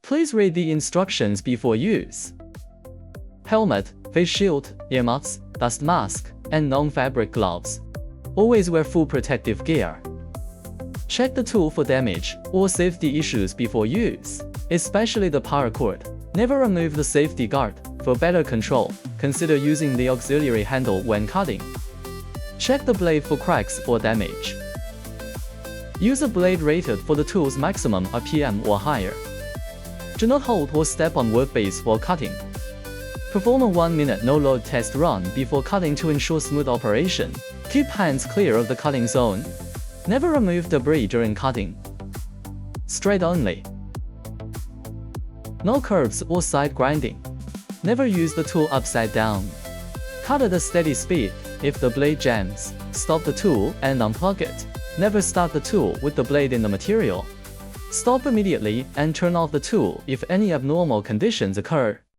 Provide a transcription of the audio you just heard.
Please read the instructions before use. Helmet, face shield, earmuffs, dust mask, and non-fabric gloves. Always wear full protective gear. Check the tool for damage or safety issues before use, especially the power cord. Never remove the safety guard. For better control, consider using the auxiliary handle when cutting. Check the blade for cracks or damage. Use a blade rated for the tool's maximum RPM or higher. Do not hold or step on workpiece while cutting. Perform a 1-minute no-load test run before cutting to ensure smooth operation. Keep hands clear of the cutting zone. Never remove debris during cutting. Straight only. No curves or side grinding. Never use the tool upside down. Cut at a steady speed. If the blade jams, stop the tool and unplug it. Never start the tool with the blade in the material. Stop immediately and turn off the tool if any abnormal conditions occur.